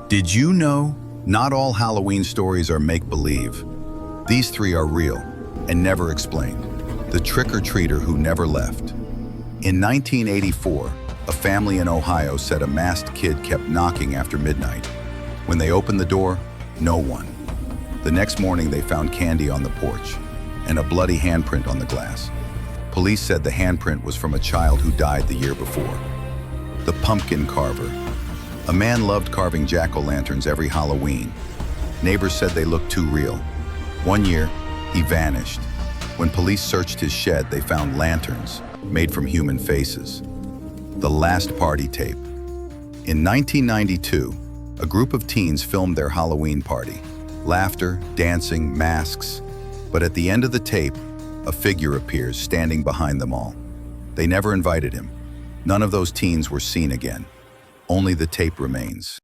Did you know not all Halloween stories are make-believe? These three are real and never explained. The trick-or-treater who never left. In 1984, a family in Ohio said a masked kid kept knocking after midnight. When they opened the door, no one. The next morning, they found candy on the porch and a bloody handprint on the glass. Police said the handprint was from a child who died the year before. The pumpkin carver. A man loved carving jack-o'-lanterns every Halloween. Neighbors said they looked too real. One year, he vanished. When police searched his shed, they found lanterns made from human faces. The last party tape. In 1992, a group of teens filmed their Halloween party. Laughter, dancing, masks. But at the end of the tape, a figure appears standing behind them all. They never invited him. None of those teens were seen again. Only the tape remains.